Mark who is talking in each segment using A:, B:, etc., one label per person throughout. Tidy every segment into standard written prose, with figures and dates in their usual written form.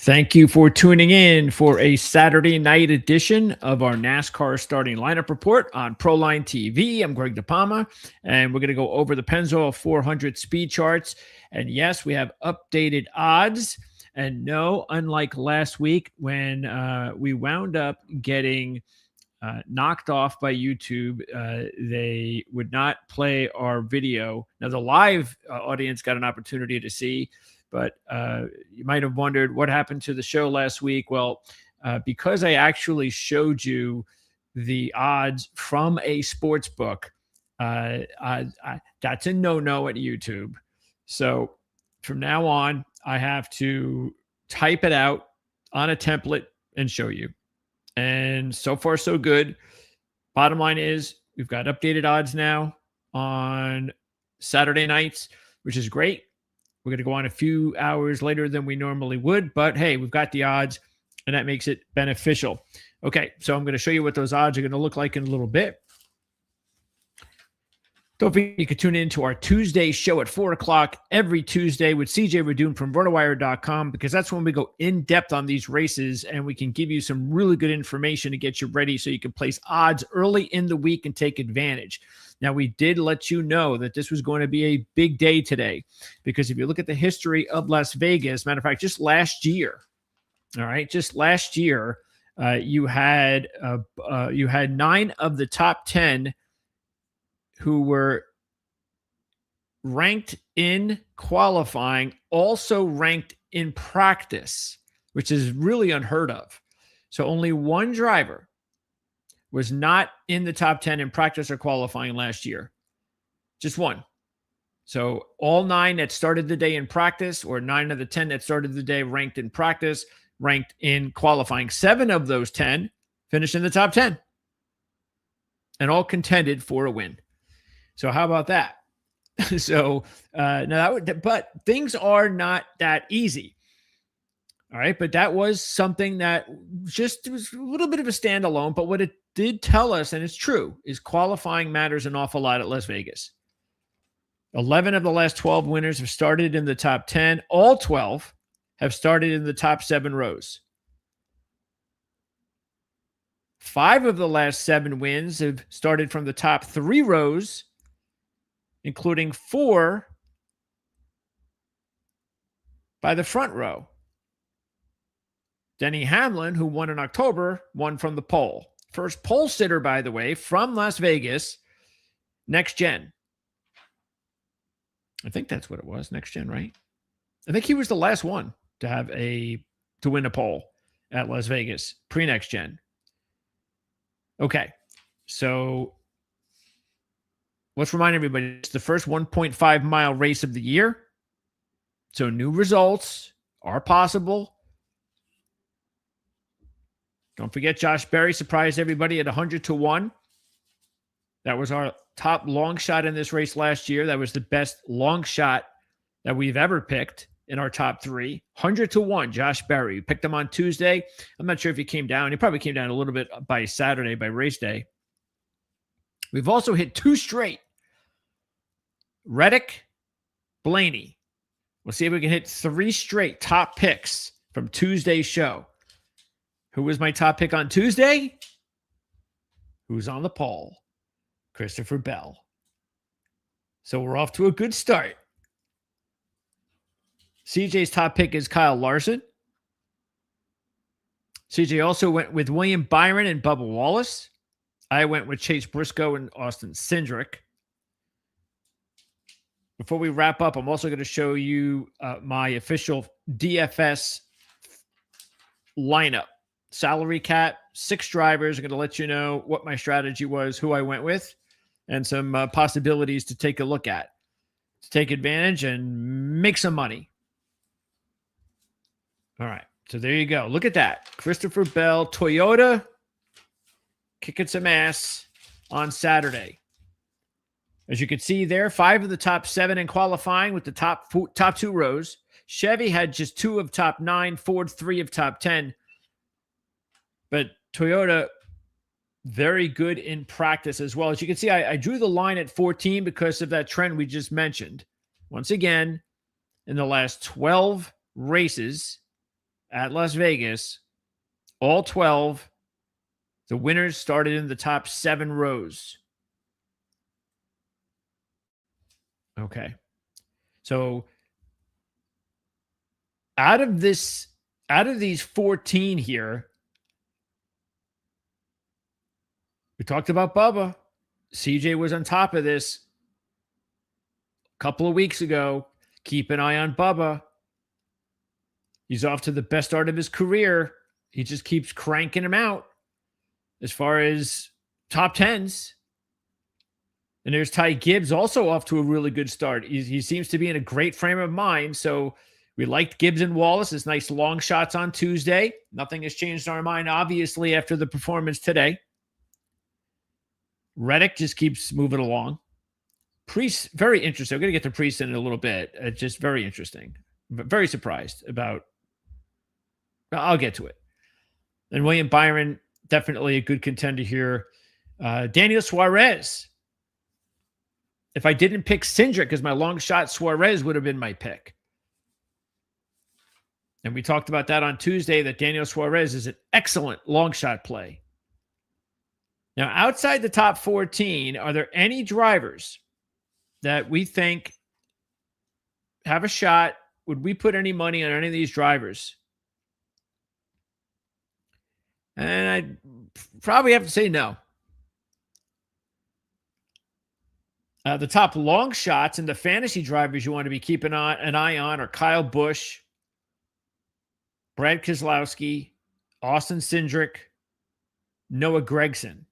A: Thank you for tuning in for a Saturday night edition of our NASCAR starting lineup report on Proline TV. I'm Greg DePalma, and we're going to go over the Pennzoil 400 speed charts. And yes, we have updated odds. And no, unlike last week when we wound up getting knocked off by YouTube, they would not play our video. Now, the live audience got an opportunity to see. But you might have wondered what happened to the show last week. Well, because I actually showed you the odds from a sports book, that's a no-no at YouTube. So from now on, I have to type it out on a template and show you. And so far, so good. Bottom line is we've got updated odds now on Saturday nights, which is great. We're going to go on a few hours later than we normally would, but hey, we've got the odds, and that makes it beneficial. Okay, so I'm going to show you what those odds are going to look like in a little bit. Don't forget you can tune in to our Tuesday show at 4 o'clock every Tuesday with CJ Radoon from RotoWire.com, because that's when we go in depth on these races, and we can give you some really good information to get you ready so you can place odds early in the week and take advantage. Now, we did let you know that this was going to be a big day today, because if you look at the history of Las Vegas, matter of fact, just last year, all right, just last year, you had 9 of the top 10 who were ranked in qualifying, also ranked in practice, which is really unheard of. So only one driver was not in the top 10 in practice or qualifying last year. Just one. So all 9 that started the day in practice, or 9 of the 10 that started the day ranked in practice, ranked in qualifying. 7 of those 10 finished in the top 10 and all contended for a win. So how about that? So but things are not that easy. All right, but that was something that just was a little bit of a standalone. But what it did tell us, and it's true, is qualifying matters an awful lot at Las Vegas. 11 of the last 12 winners have started in the top 10. All 12 have started in the top 7 rows. 5 of the last 7 wins have started from the top 3 rows, including 4 by the front row. Denny Hamlin, who won in October, won from the pole. First pole sitter, by the way, from Las Vegas, Next Gen. I think that's what it was, Next Gen, right? I think he was the last one to win a pole at Las Vegas, pre-Next Gen. Okay, so let's remind everybody, it's the first 1.5 mile race of the year. So new results are possible. Don't forget, Josh Berry surprised everybody at 100-1. That was our top long shot in this race last year. That was the best long shot that we've ever picked in our top 3. 100-1, Josh Berry. We picked him on Tuesday. I'm not sure if he came down. He probably came down a little bit by Saturday, by race day. We've also hit 2 straight. Reddick, Blaney. We'll see if we can hit 3 straight top picks from Tuesday's show. Who was my top pick on Tuesday? Who's on the pole? Christopher Bell. So we're off to a good start. CJ's top pick is Kyle Larson. CJ also went with William Byron and Bubba Wallace. I went with Chase Briscoe and Austin Cindric. Before we wrap up, I'm also going to show you my official DFS lineup. Salary cap, 6 drivers. I'm going to let you know what my strategy was, who I went with, and some possibilities to take a look at, to take advantage and make some money. All right, so there you go. Look at that. Christopher Bell, Toyota, kicking some ass on Saturday. As you can see there, 5 of the top 7 in qualifying with the top 2 rows. Chevy had just 2 of top 9, Ford 3 of top 10. But Toyota, very good in practice as well. As you can see, I drew the line at 14 because of that trend we just mentioned. Once again, in the last 12 races, at Las Vegas, all 12, the winners started in the top 7 rows. Okay. So out of these 14 here, we talked about Bubba. CJ was on top of this a couple of weeks ago. Keep an eye on Bubba. He's off to the best start of his career. He just keeps cranking them out as far as top 10s. And there's Ty Gibbs, also off to a really good start. He seems to be in a great frame of mind. So we liked Gibbs and Wallace as nice long shots on Tuesday. Nothing has changed our mind, obviously, after the performance today. Reddick just keeps moving along. Priest, very interesting. I'm going to get to Priest in a little bit. Just very interesting. But very surprised about. I'll get to it. And William Byron, definitely a good contender here. Daniel Suarez. If I didn't pick Cindric as my long shot, Suarez would have been my pick. And we talked about that on Tuesday, that Daniel Suarez is an excellent long shot play. Now, outside the top 14, are there any drivers that we think have a shot? Would we put any money on any of these drivers? And I'd probably have to say no. The top long shots and the fantasy drivers you want to be keeping an eye on are Kyle Busch, Brad Keselowski, Austin Cindric, Noah Gragson.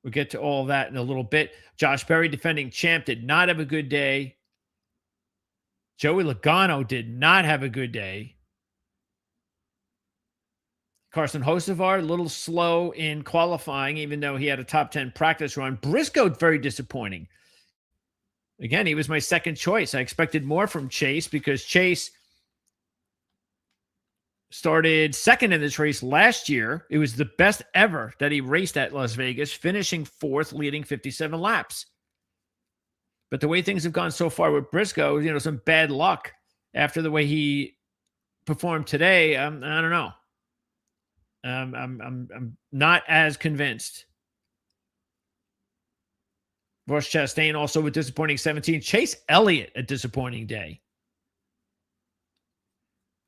A: We'll get to all of that in a little bit. Josh Berry, defending champ, did not have a good day. Joey Logano did not have a good day. Carson Hocevar, a little slow in qualifying, even though he had a top 10 practice run. Briscoe, very disappointing. Again, he was my second choice. I expected more from Chase because Chase started second in this race last year. It was the best ever that he raced at Las Vegas, finishing fourth, leading 57 laps. But the way things have gone so far with Briscoe, some bad luck after the way he performed today. I don't know. I'm not as convinced. Ross Chastain also a disappointing 17. Chase Elliott, a disappointing day.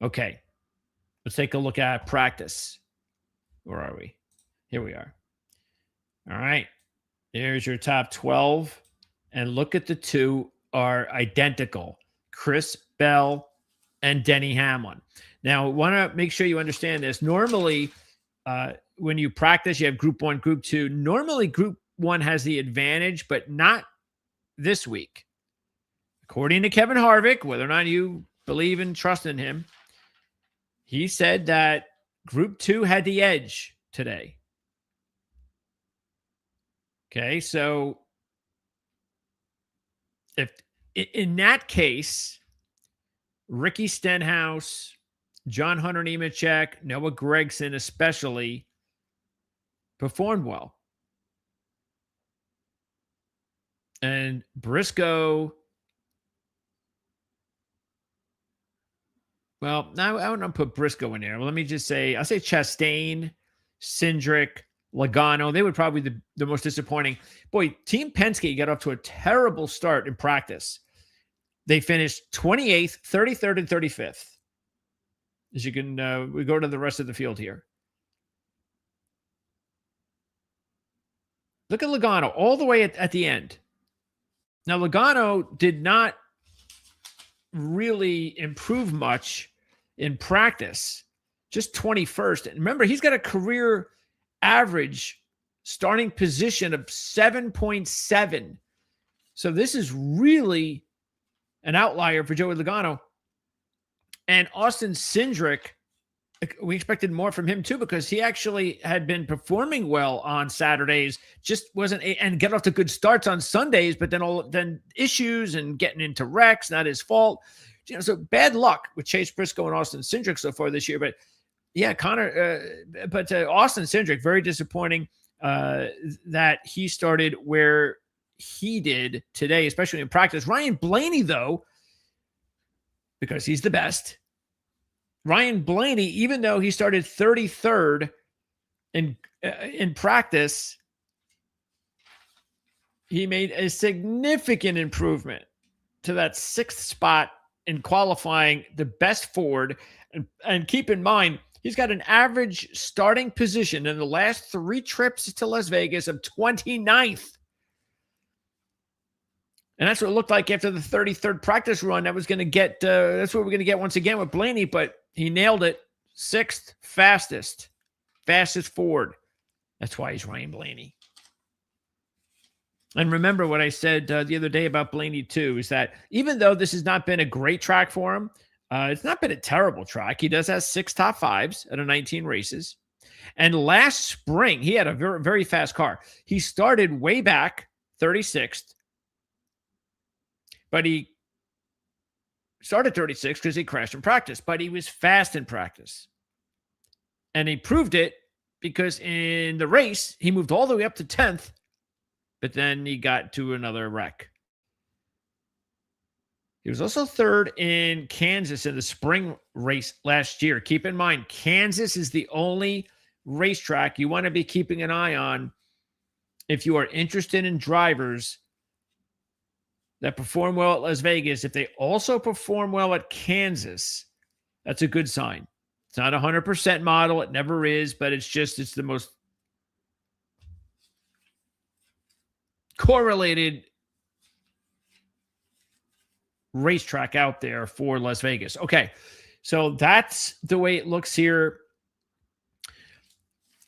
A: Okay. Let's take a look at practice. Where are we? Here we are. All right. There's your top 12. And look at the two are identical. Chris Bell and Denny Hamlin. Now, I want to make sure you understand this. Normally, when you practice, you have group 1, group 2. Normally, group 1 has the advantage, but not this week. According to Kevin Harvick, whether or not you believe and trust in him, he said that group 2 had the edge today. Okay, so if in that case, Ricky Stenhouse, John Hunter Nemechek, Noah Gragson especially performed well. And Briscoe, well, now I want to put Briscoe in there. Well, let me just say, I'll say Chastain, Cindric, Logano. They would probably be the most disappointing. Boy, Team Penske got off to a terrible start in practice. They finished 28th, 33rd, and 35th. As you can, we go to the rest of the field here. Look at Logano all the way at the end. Now, Logano did not really improve much in practice, just 21st. And remember, he's got a career average starting position of 7.7. So this is really an outlier for Joey Logano. And Austin Cindric, we expected more from him too, because he actually had been performing well on Saturdays, just wasn't, and get off to good starts on Sundays, but then issues and getting into wrecks, not his fault. So bad luck with Chase Briscoe and Austin Cindric so far this year. But yeah, Austin Cindric, very disappointing that he started where he did today, especially in practice. Ryan Blaney, though, because he's the best. Ryan Blaney, even though he started 33rd in practice, he made a significant improvement to that 6th spot in qualifying, the best Ford. And keep in mind, he's got an average starting position in the last 3 trips to Las Vegas of 29th. And that's what it looked like after the 33rd practice run. That was going to get, that's what we're going to get once again with Blaney, but he nailed it. 6th fastest Ford. That's why he's Ryan Blaney. And remember what I said the other day about Blaney too, is that even though this has not been a great track for him, it's not been a terrible track. He does have 6 top 5s out of 19 races. And last spring, he had a very, very fast car. He started way back, 36th. But he started 36th because he crashed in practice. But he was fast in practice. And he proved it because in the race, he moved all the way up to 10th. But then he got to another wreck. He was also 3rd in Kansas in the spring race last year. Keep in mind, Kansas is the only racetrack you want to be keeping an eye on if you are interested in drivers that perform well at Las Vegas. If they also perform well at Kansas, that's a good sign. It's not a 100% model. It never is, but it's the most correlated racetrack out there for Las Vegas. Okay, so that's the way it looks here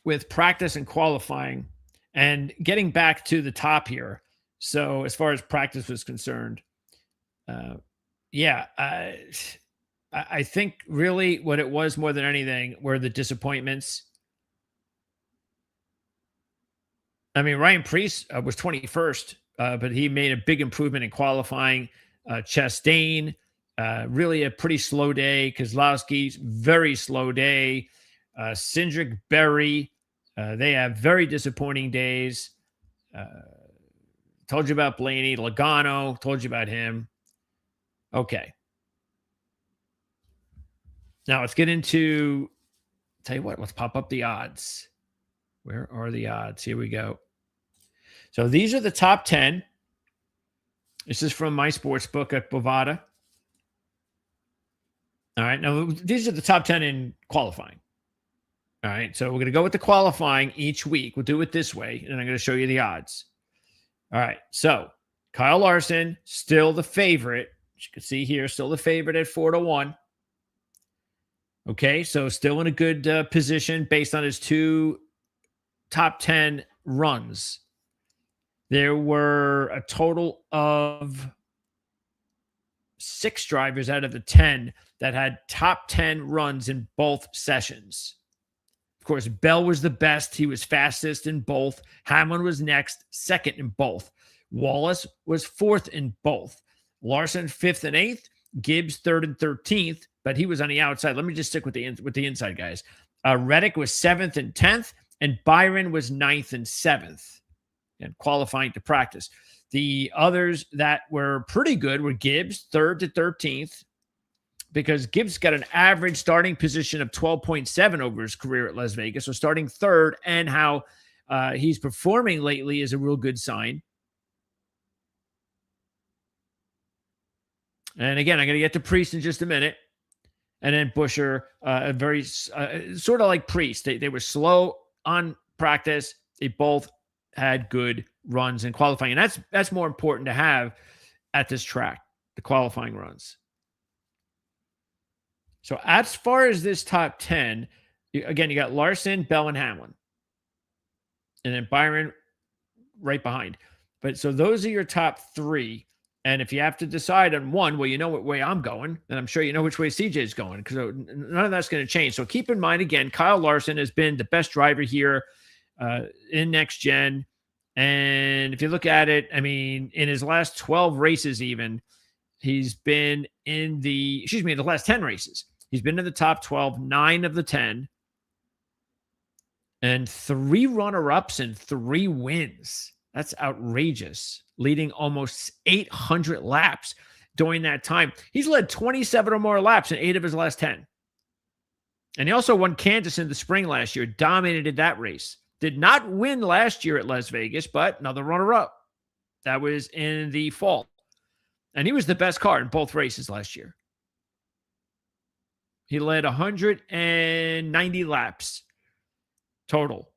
A: with practice and qualifying. And getting back to the top here, so as far as practice was concerned, I think really what it was more than anything were the disappointments. I mean, Ryan Preece was 21st, but he made a big improvement in qualifying. Chastain, really a pretty slow day. Kozlowski's very slow day. Cindric, Berry, they have very disappointing days. Told you about Blaney. Logano, told you about him. Okay. Now let's get into, tell you what, let's pop up the odds. Where are the odds? Here we go. So these are the top 10. This is from my sports book at Bovada. All right. Now, these are the top 10 in qualifying. All right. So we're going to go with the qualifying each week. We'll do it this way, and I'm going to show you the odds. All right. So Kyle Larson, still the favorite. As you can see here, still the favorite at 4-1. Okay. So still in a good position based on his 2 top 10 runs. There were a total of 6 drivers out of the 10 that had top 10 runs in both sessions. Of course, Bell was the best. He was fastest in both. Hamlin was next, 2nd in both. Wallace was 4th in both. Larson 5th and 8th. Gibbs 3rd and 13th, but he was on the outside. Let me just stick with the inside guys. Reddick was 7th and 10th, and Byron was 9th and 7th. And qualifying to practice. The others that were pretty good were Gibbs, 3rd to 13th, because Gibbs got an average starting position of 12.7 over his career at Las Vegas. So starting 3rd, and how he's performing lately is a real good sign. And again, I'm going to get to Priest in just a minute. And then Buescher, very sort of like Priest. They were slow on practice. They both had good runs in qualifying. And that's more important to have at this track, the qualifying runs. So as far as this top 10, again, you got Larson, Bell, and Hamlin. And then Byron right behind. But so those are your top 3. And if you have to decide on one, well, you know what way I'm going, and I'm sure you know which way CJ is going, because none of that's going to change. So keep in mind, again, Kyle Larson has been the best driver here in next gen. And if you look at it, I mean, in his last 12 races, even, he's been in the last 10 races, he's been in the top 12, 9 of the 10, and 3 runner-ups and 3 wins. That's outrageous, leading almost 800 laps during that time. He's led 27 or more laps in 8 of his last 10. And he also won Kansas in the spring last year, dominated that race. Did not win last year at Las Vegas, but another runner-up. That was in the fall. And he was the best car in both races last year. He led 190 laps total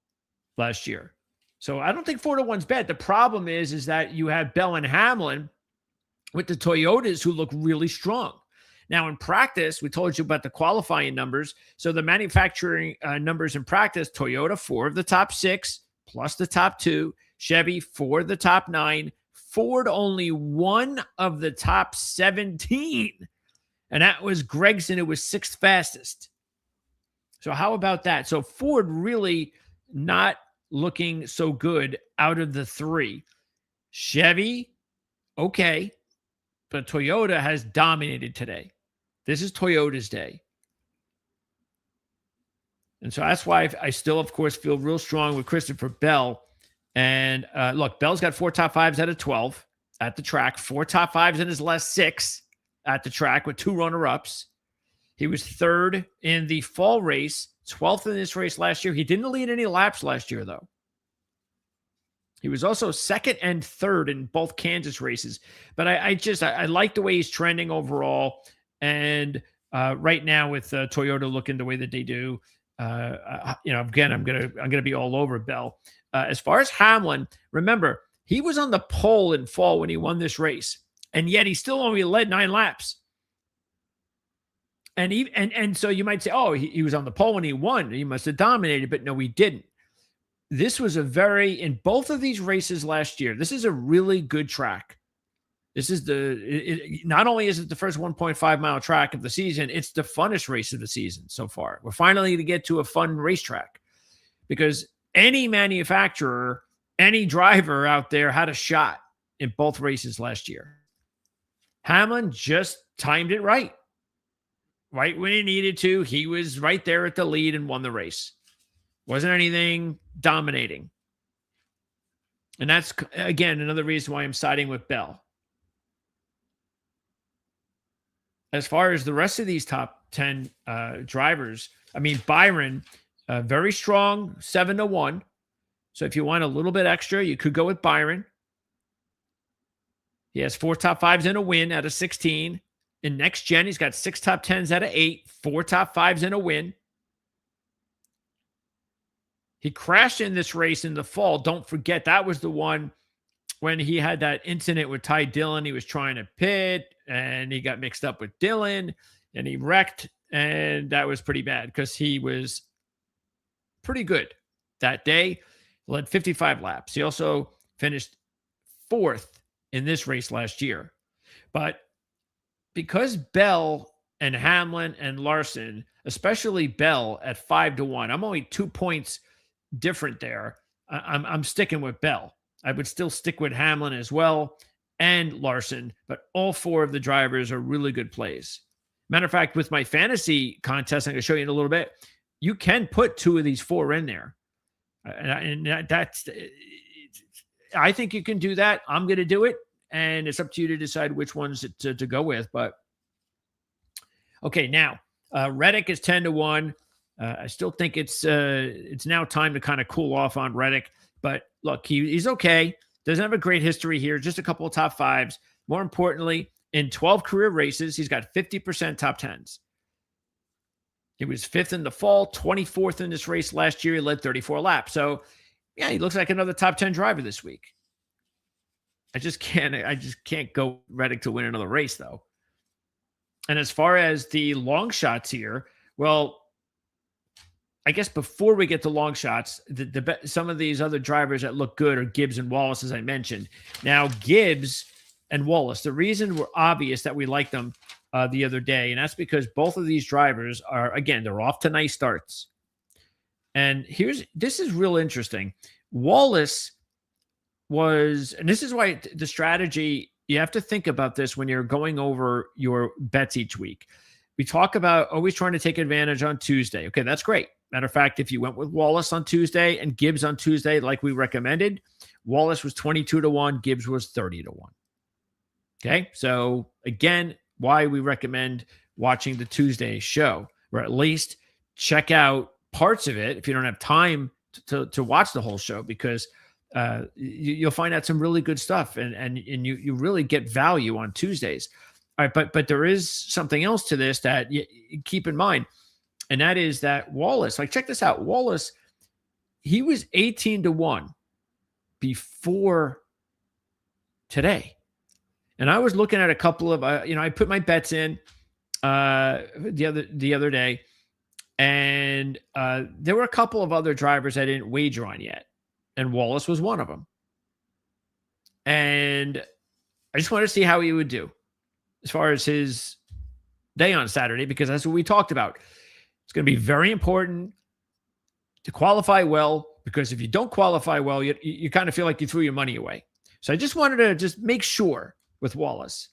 A: last year. So I don't think 4-1's bad. The problem is that you have Bell and Hamlin with the Toyotas who look really strong. Now, in practice, we told you about the qualifying numbers. So the manufacturing numbers in practice, Toyota, 4 of the top 6, plus the top 2. Chevy, 4 of the top 9. Ford, only 1 of the top 17. And that was Gregson, who was 6th fastest. So how about that? So Ford really not looking so good out of the 3. Chevy, okay. But Toyota has dominated today. This is Toyota's day. And so that's why I still, of course, feel real strong with Christopher Bell. And look, Bell's got 4 top 5s out of 12 at the track, 4 top 5s in his last 6 at the track with 2 runner-ups. He was 3rd in the fall race, 12th in this race last year. He didn't lead any laps last year, though. He was also 2nd and 3rd in both Kansas races. But I like the way he's trending overall. And right now with Toyota looking the way that they do, again, I'm gonna be all over Bell. As far as Hamlin, remember, he was on the pole in fall when he won this race, and yet he still only led 9 laps. And so you might say, oh, he was on the pole when he won. He must have dominated, but no, he didn't. This was in both of these races last year, this is a really good track. This is not only is it the first 1.5 mile track of the season, it's the funnest race of the season so far. We're finally to get to a fun racetrack because any manufacturer, any driver out there had a shot in both races last year. Hamlin just timed it right when he needed to. He was right there at the lead and won the race. Wasn't anything dominating. And that's, again, another reason why I'm siding with Bell. As far as the rest of these top 10 drivers, I mean, Byron, very strong, 7-1. So if you want a little bit extra, you could go with Byron. He has 4 top 5s and a win out of 16. In next gen, he's got 6 top 10s out of 8, 4 top 5s and a win. He crashed in this race in the fall. Don't forget, that was the one when he had that incident with Ty Dillon. He was trying to pit, and he got mixed up with Dillon, and he wrecked, and that was pretty bad because he was pretty good that day. Led 55 laps. He also finished 4th in this race last year. But because Bell and Hamlin and Larson, especially Bell at 5-1, I'm only 2 points different there. I'm sticking with Bell. I would still stick with Hamlin as well and Larson, but all 4 of the drivers are really good plays. Matter of fact, with my fantasy contest, I'm going to show you in a little bit, you can put 2 of these 4 in there. I think you can do that. I'm going to do it, and it's up to you to decide which ones to go with. But okay, now Reddick is 10-1. I still think it's now time to kind of cool off on Reddick. But look, he's okay. Doesn't have a great history here. Just a couple of top 5s. More importantly, in 12 career races, he's got 50% top 10s. He was 5th in the fall, 24th in this race last year. He led 34 laps. So, yeah, he looks like another top 10 driver this week. I just can't go Reddick to win another race, though. And as far as the long shots here, well, I guess before we get to long shots, some of these other drivers that look good are Gibbs and Wallace, as I mentioned. Now, Gibbs and Wallace, the reason we're obvious that we like them the other day, and that's because both of these drivers are, again, they're off to nice starts. And this is real interesting. Wallace was, and this is why the strategy, you have to think about this when you're going over your bets each week. We talk about always trying to take advantage on Tuesday. Okay, that's great. Matter of fact, if you went with Wallace on Tuesday and Gibbs on Tuesday, like we recommended, Wallace was 22-1, Gibbs was 30-1. Okay, so again, why we recommend watching the Tuesday show, or at least check out parts of it if you don't have time to watch the whole show, because you'll find out some really good stuff, and you really get value on Tuesdays. All right, but there is something else to this that you keep in mind, and that is that Wallace, like, check this out. Wallace, he was 18-1 before today. And I was looking at a couple of, I put my bets in the other day, and there were a couple of other drivers I didn't wager on yet, and Wallace was one of them. And I just wanted to see how he would do as far as his day on Saturday, because that's what we talked about. It's going to be very important to qualify well, because if you don't qualify well, you kind of feel like you threw your money away. So I just wanted to just make sure with Wallace.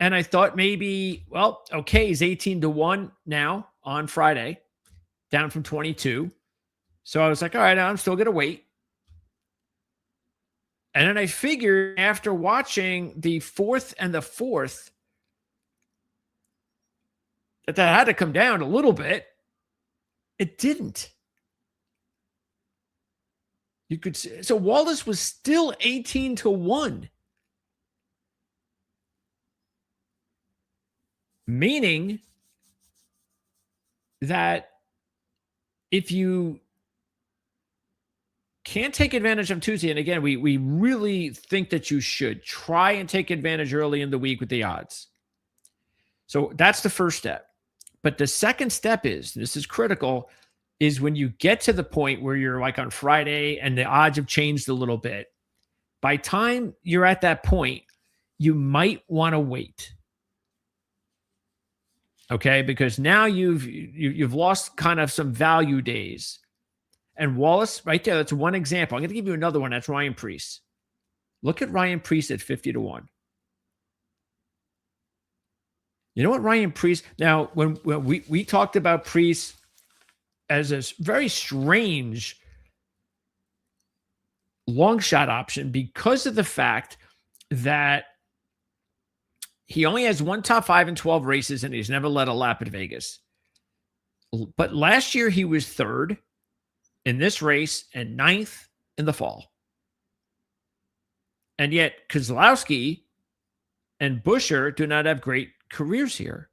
A: And I thought maybe, well, okay, he's 18-1 now on Friday, down from 22. So I was like, all right, I'm still going to wait. And then I figured, after watching the 4th and the 4th, that had to come down a little bit. It didn't. You could see, so Wallace was still 18-1. Meaning that if you can't take advantage of Tuesday, and again, we really think that you should try and take advantage early in the week with the odds. So that's the first step. But the second step is, this is critical, is when you get to the point where you're like on Friday and the odds have changed a little bit. By time you're at that point, you might want to wait. Okay, because now you've lost kind of some value days. And Wallace, right there, that's one example. I'm going to give you another one. That's Ryan Preece. Look at Ryan Preece at 50-1. You know what, Ryan Preece? Now, when we talked about Preece as a very strange long shot option, because of the fact that he only has one top 5 in 12 races, and he's never led a lap at Vegas. But last year he was 3rd in this race and 9th in the fall. And yet Keselowski and Buescher do not have great careers here.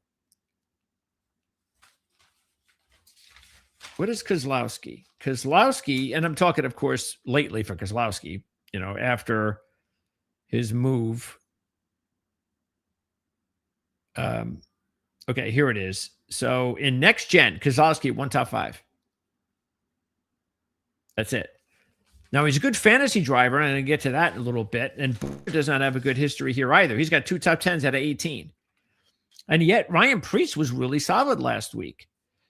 A: What is Keselowski? Keselowski, and I'm talking, of course, lately for Keselowski, after his move. Okay, here it is. So in next gen, Keselowski, 1 top 5. That's it. Now, he's a good fantasy driver, and I'll get to that in a little bit. And Buescher does not have a good history here either. He's got 2 top 10s out of 18. And yet Ryan Preece was really solid last year.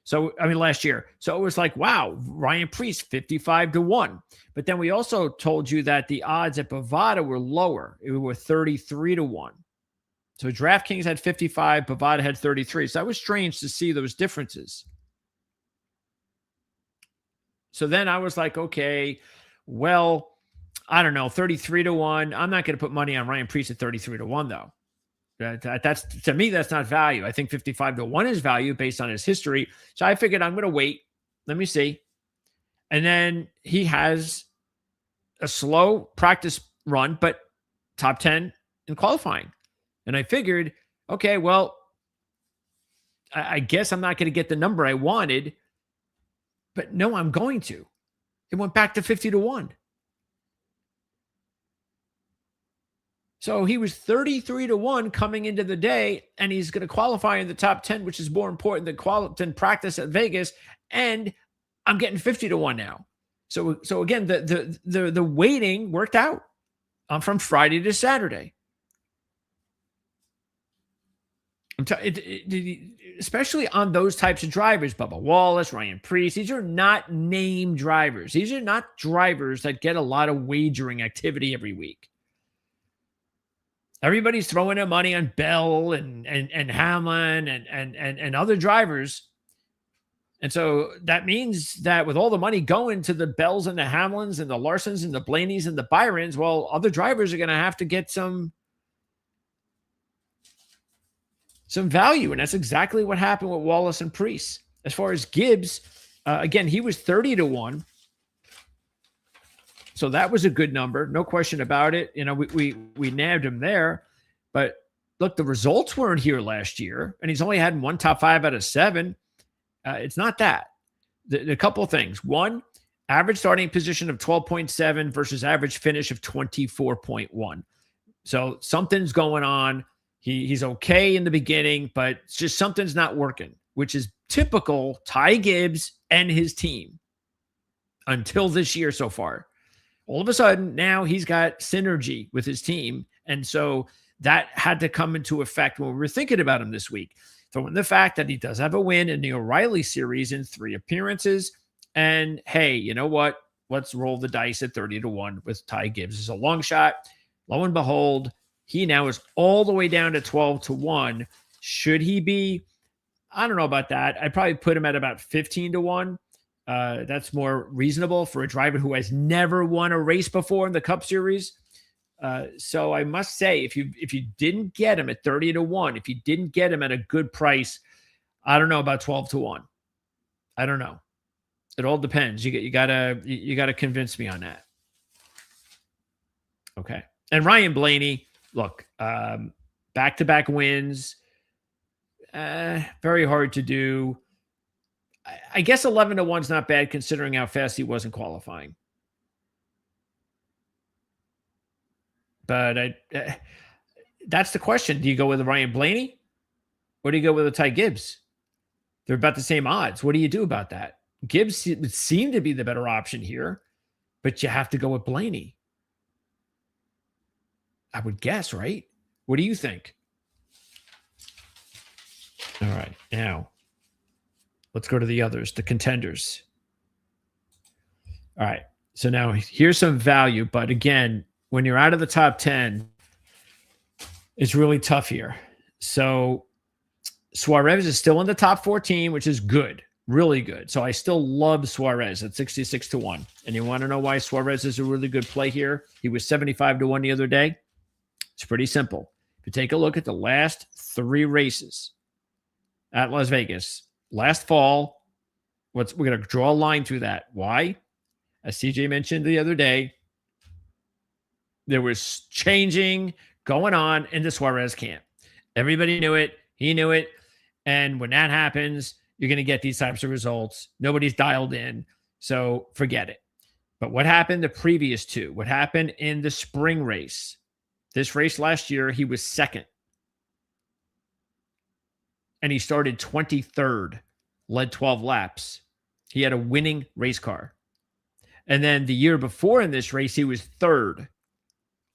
A: So it was like, wow, Ryan Preece, 55-1. But then we also told you that the odds at Bovada were lower. It were 33-1. So DraftKings had 55, Bovada had 33. So that was strange to see those differences. So then I was like, okay, well, I don't know, 33-1. I'm not going to put money on Ryan Preece at 33-1, though. That's, to me, that's not value. I think 55-1 is value based on his history. So I figured I'm going to wait. Let me see. And then he has a slow practice run, but top 10 in qualifying. And I figured, okay, well, I guess I'm not going to get the number I wanted, but no, I'm going to. It went back to 50-1. So he was 33-1 coming into the day, and he's going to qualify in the top 10, which is more important than practice at Vegas. And I'm getting 50-1 now. So again, the waiting worked out from Friday to Saturday. Especially on those types of drivers, Bubba Wallace, Ryan Preece. These are not name drivers. These are not drivers that get a lot of wagering activity every week. Everybody's throwing their money on Bell and Hamlin and other drivers. And so that means that with all the money going to the Bells and the Hamlins and the Larsons and the Blaneys and the Byrons, well, other drivers are going to have to get some some value. And that's exactly what happened with Wallace and Priest. As far as Gibbs, again, he was 30-1. So that was a good number. No question about it. You know, we nabbed him there. But look, the results weren't here last year. And he's only had one top 5 out of 7. It's not that. The couple of things. One, average starting position of 12.7 versus average finish of 24.1. So something's going on. He's okay in the beginning, but it's just something's not working, which is typical Ty Gibbs and his team until this year so far. All of a sudden, now he's got synergy with his team. And so that had to come into effect when we were thinking about him this week. So in the fact that he does have a win in the O'Reilly series in 3 appearances. And hey, you know what? Let's roll the dice at 30-1 with Ty Gibbs. It's a long shot. Lo and behold, he now is all the way down to 12-1. Should he be? I don't know about that. I'd probably put him at about 15-1. That's more reasonable for a driver who has never won a race before in the Cup Series. So I must say, if you didn't get him at 30-1, if you didn't get him at a good price, I don't know about 12-1. I don't know. It all depends. You gotta convince me on that. Okay. And Ryan Blaney, look, back-to-back wins, very hard to do. I guess 11-1 is not bad considering how fast he was in qualifying. But that's the question. Do you go with a Ryan Blaney or do you go with a Ty Gibbs? They're about the same odds. What do you do about that? Gibbs would seem to be the better option here, but you have to go with Blaney. I would guess, right? What do you think? All right. Now, let's go to the others, the contenders. All right. So now here's some value. But again, when you're out of the top 10, it's really tough here. So Suarez is still in the top 14, which is good. Really good. So I still love Suarez at 66-1. And you want to know why Suarez is a really good play here? He was 75-1 the other day. It's pretty simple. If you take a look at the last 3 races at Las Vegas, last fall, we're going to draw a line through that. Why? As CJ mentioned the other day, there was changing going on in the Suarez camp. Everybody knew it. He knew it. And when that happens, you're going to get these types of results. Nobody's dialed in. So forget it. But what happened the previous 2? What happened in the spring race? This race last year, he was second. And he started 23rd, led 12 laps. He had a winning race car. And then the year before in this race, he was third.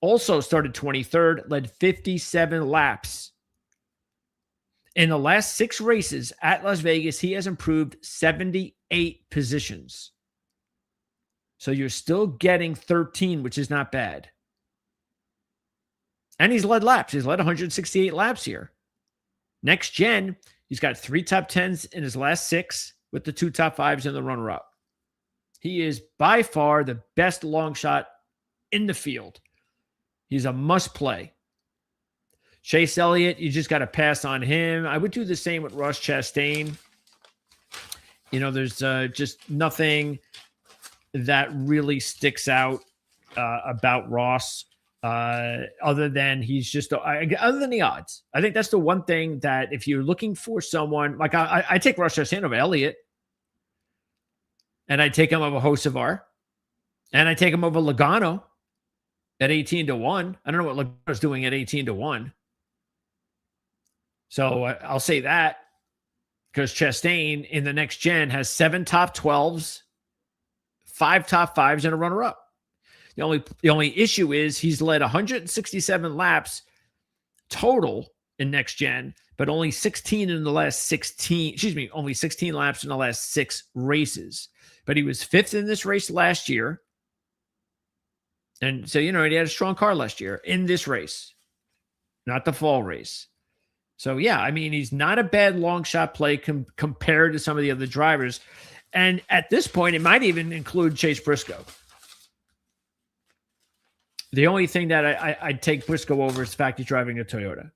A: Also started 23rd, led 57 laps. In the last 6 races at Las Vegas, he has improved 78 positions. So you're still getting 13, which is not bad. And he's led laps. He's led 168 laps here. Next gen, he's got 3 top 10s in his last 6 with the 2 top 5s in the runner-up. He is by far the best long shot in the field. He's a must play. Chase Elliott, you just got to pass on him. I would do the same with Ross Chastain. You know, there's just nothing that really sticks out about Ross other than he's just other than the odds. I think that's the one thing that if you're looking for someone like I take Ross Chastain over Elliott, and I take him over Hocevar, and I take him over Logano at 18-1. I don't know what Logano's doing at 18-1. So I'll say that because Chastain in the next gen has 7 top 12s, 5 top 5s, and a runner-up. The only issue is he's led 167 laps total in next gen, but only 16 in the last 16. Excuse me, only 16 laps in the last 6 races. But he was 5th in this race last year. And so, you know, he had a strong car last year in this race, not the fall race. So, yeah, I mean, he's not a bad long shot play compared to some of the other drivers. And at this point, it might even include Chase Briscoe. The only thing that I'd take Briscoe over is the fact he's driving a Toyota.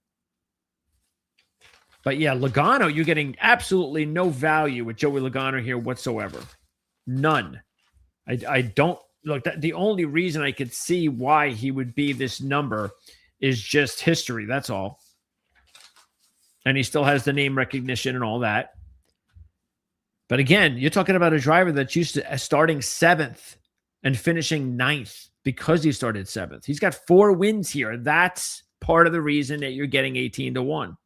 A: But yeah, Logano, you're getting absolutely no value with Joey Logano here whatsoever. None. I don't look. The only reason I could see why he would be this number is just history. That's all. And he still has the name recognition and all that. But again, you're talking about a driver that's used to starting 7th and finishing 9th because he started 7th. He's got 4 wins here. That's part of the reason that you're getting 18-1.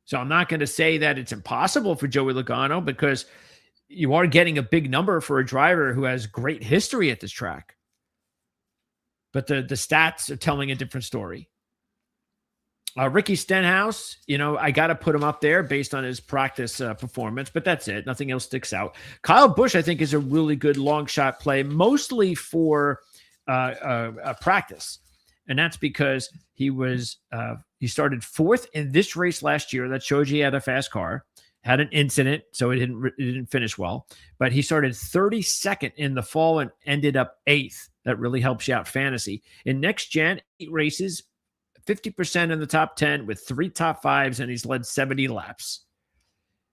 A: So I'm not going to say that it's impossible for Joey Logano, because you are getting a big number for a driver who has great history at this track. But the stats are telling a different story. Ricky Stenhouse, I got to put him up there based on his practice performance, but that's it. Nothing else sticks out. Kyle Busch, I think, is a really good long shot play, mostly for practice. And that's because he started 4th in this race last year. That shows you he had a fast car, had an incident, so it didn't finish well. But he started 32nd in the fall and ended up 8th. That really helps you out fantasy. In next gen, 8 races, 50% in the top 10 with 3 top 5s, and he's led 70 laps.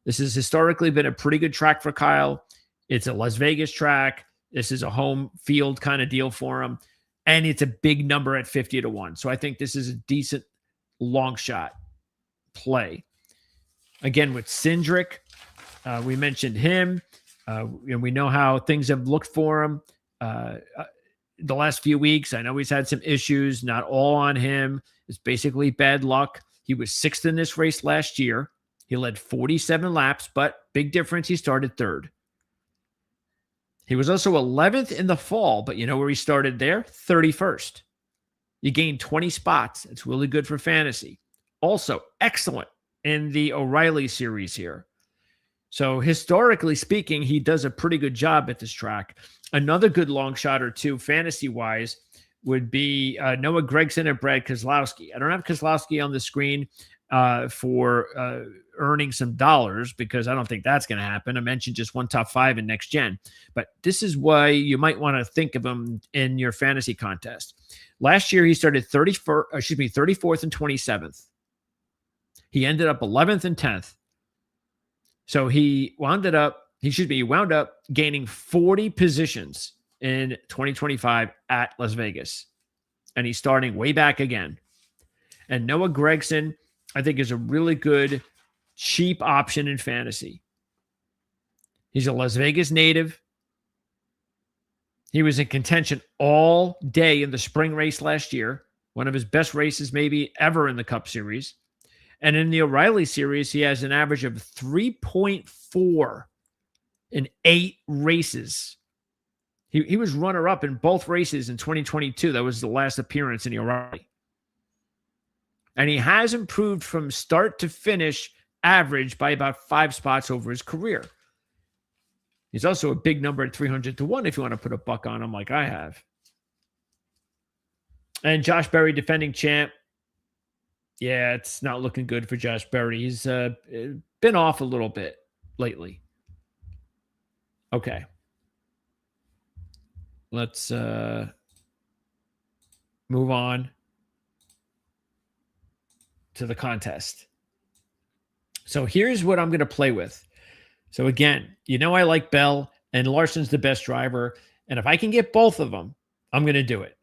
A: This has historically been a pretty good track for Kyle. It's a Las Vegas track. This is a home field kind of deal for him. And it's a big number at 50-1. So I think this is a decent long shot play. Again, with Cindric, we mentioned him. And we know how things have looked for him the last few weeks. I know he's had some issues, not all on him. It's basically bad luck. He was 6th in this race last year. He led 47 laps, but big difference, he started 3rd. He was also 11th in the fall, but you know where he started there? 31st. You gained 20 spots. It's really good for fantasy. Also, excellent in the O'Reilly series here. So historically speaking, he does a pretty good job at this track. Another good long shot or two, fantasy-wise, would be Noah Gragson and Brad Keselowski. I don't have Keselowski on the screen for earning some dollars, because I don't think that's going to happen. I mentioned just 1 top 5 in next gen. But this is why you might want to think of him in your fantasy contest. Last year, he started 34th and 27th. He ended up 11th and 10th. So he wound up gaining 40 positions in 2025 at Las Vegas. And he's starting way back again. And Noah Gragson, I think, is a really good, cheap option in fantasy. He's a Las Vegas native. He was in contention all day in the spring race last year. One of his best races maybe ever in the Cup Series. And in the O'Reilly series, he has an average of 3.4 in 8 races. He was runner-up in both races in 2022. That was the last appearance in the O'Reilly. And he has improved from start to finish average by about 5 spots over his career. He's also a big number at 300-1 if you want to put a buck on him like I have. And Josh Berry, defending champ. Yeah, it's not looking good for Josh Berry. He's been off a little bit lately. Okay. Let's move on to the contest. So here's what I'm going to play with. So again, I like Bell, and Larson's the best driver. And if I can get both of them, I'm going to do it.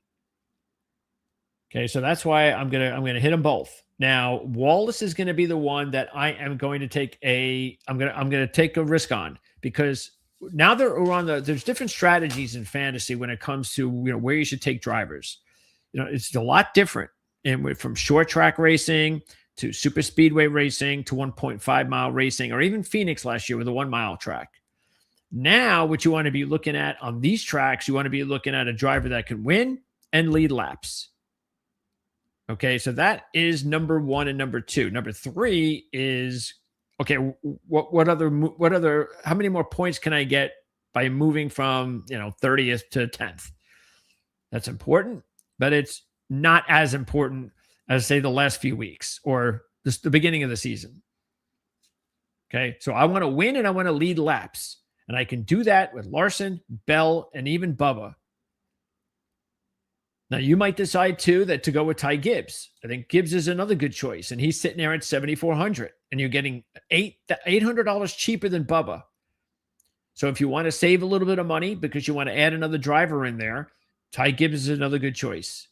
A: Okay, so that's why I'm gonna hit them both. Now, Wallace is going to be the one that I am going to take I'm going to take a risk on, because now there's different strategies in fantasy when it comes to where you should take drivers. It's a lot different, and from short track racing to super speedway racing to 1.5 mile racing, or even Phoenix last year with a 1 mile track. Now, what you want to be looking at on these tracks, you want to be looking at a driver that can win and lead laps. Okay, so that is number 1 and number 2. Number 3 is, okay, how many more points can I get by moving from 30th to 10th? That's important, but it's not as important as, say, the last few weeks or the beginning of the season. Okay, so I want to win and I want to lead laps, and I can do that with Larson, Bell, and even Bubba. Now, you might decide too that to go with Ty Gibbs. I think Gibbs is another good choice, and he's sitting there at 7,400, and you're getting $800 cheaper than Bubba. So if you want to save a little bit of money because you want to add another driver in there, Ty Gibbs is another good choice.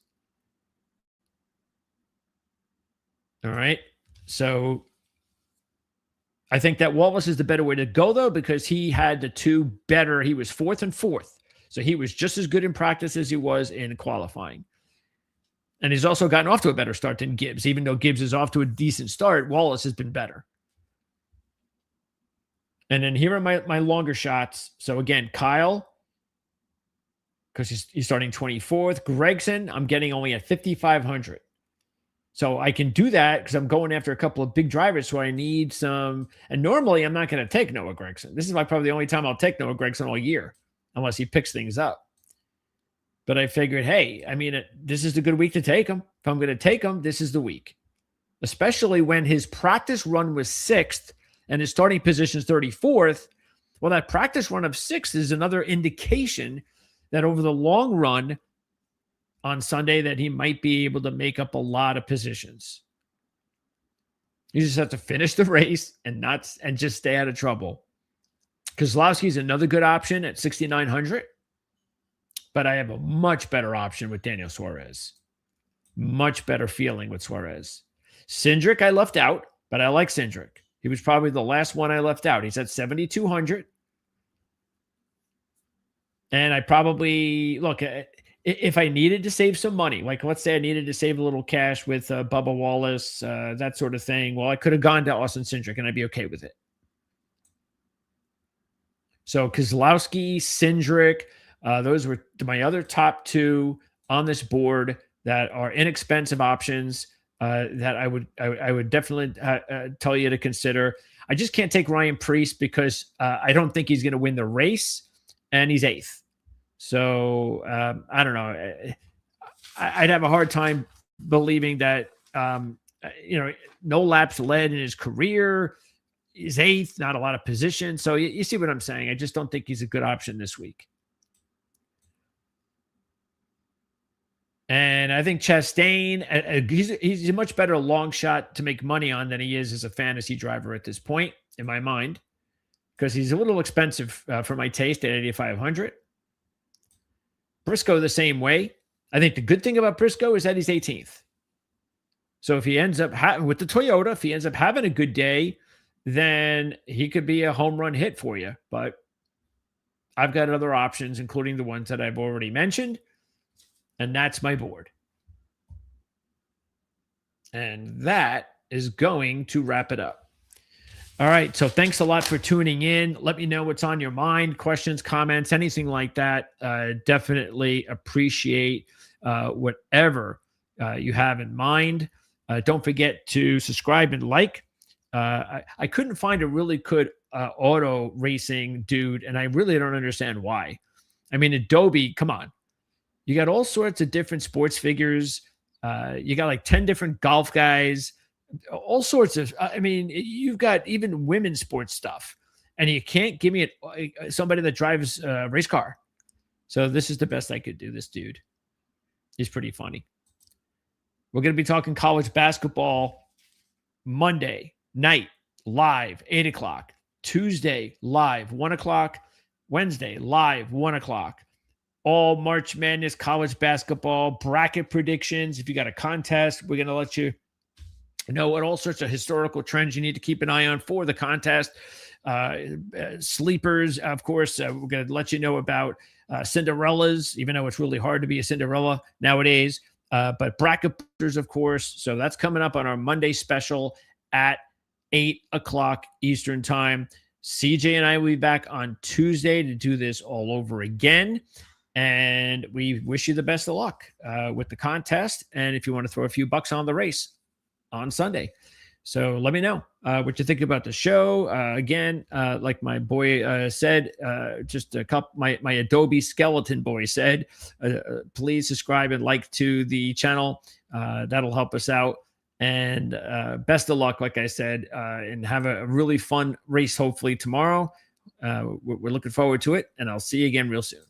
A: All right. So I think that Wallace is the better way to go, though, because he had the two better. He was fourth and fourth. So he was just as good in practice as he was in qualifying. And he's also gotten off to a better start than Gibbs. Even though Gibbs is off to a decent start, Wallace has been better. And then here are my longer shots. So again, Kyle, because he's starting 24th. Gregson, I'm getting only at 5,500. So I can do that because I'm going after a couple of big drivers. So I need some. And normally I'm not going to take Noah Gregson. This is probably the only time I'll take Noah Gregson all year, unless he picks things up. But I figured, hey, I mean, this is the good week to take him. If I'm going to take him, this is the week. Especially when his practice run was 6th and his starting position is 34th. Well, that practice run of 6th is another indication that over the long run on Sunday that he might be able to make up a lot of positions. You just have to finish the race and just stay out of trouble. Kozlowski is another good option at 6,900, but I have a much better option with Daniel Suarez. Much better feeling with Suarez. Cindric I left out, but I like Cindric. He was probably the last one I left out. He's at 7,200. And I probably, look, if I needed to save some money, like let's say I needed to save a little cash with Bubba Wallace, that sort of thing, well, I could have gone to Austin Cindric and I'd be okay with it. So Kozlowski, Cindric, those were my other top two on this board that are inexpensive options that I would definitely tell you to consider. I just can't take Ryan Preece because I don't think he's going to win the race, and he's 8th. So I don't know. I'd have a hard time believing that no laps led in his career. He's 8th, not a lot of position. So you see what I'm saying? I just don't think he's a good option this week. And I think Chastain, he's a much better long shot to make money on than he is as a fantasy driver at this point, in my mind, because he's a little expensive for my taste at 8,500. Briscoe the same way. I think the good thing about Briscoe is that he's 18th. So if he ends up with the Toyota, if he ends up having a good day, then he could be a home run hit for you. But I've got other options, including the ones that I've already mentioned. And that's my board. And that is going to wrap it up. All right. So thanks a lot for tuning in. Let me know what's on your mind, questions, comments, anything like that. Definitely appreciate whatever you have in mind. Don't forget to subscribe and like. I couldn't find a really good auto racing dude, and I really don't understand why. I mean, Adobe, come on. You got all sorts of different sports figures. You got like 10 different golf guys, all sorts of, I mean, you've got even women's sports stuff, and you can't give me somebody that drives a race car. So this is the best I could do. This dude, he's pretty funny. We're going to be talking college basketball Monday night, live, 8 o'clock. Tuesday, live, 1 o'clock. Wednesday, live, 1 o'clock. All March Madness college basketball bracket predictions. If you got a contest, we're going to let you know what all sorts of historical trends you need to keep an eye on for the contest. Sleepers, of course, we're going to let you know about Cinderellas, even though it's really hard to be a Cinderella nowadays. But bracket pushers, of course. So that's coming up on our Monday special at 8 o'clock Eastern time. CJ and I will be back on Tuesday to do this all over again. And we wish you the best of luck with the contest. And if you want to throw a few bucks on the race on Sunday. So let me know what you think about the show. Again, like my boy said, just a couple, my Adobe skeleton boy said, please subscribe and like to the channel. That'll help us out. And best of luck, like I said, and have a really fun race, hopefully tomorrow. We're looking forward to it. And I'll see you again real soon.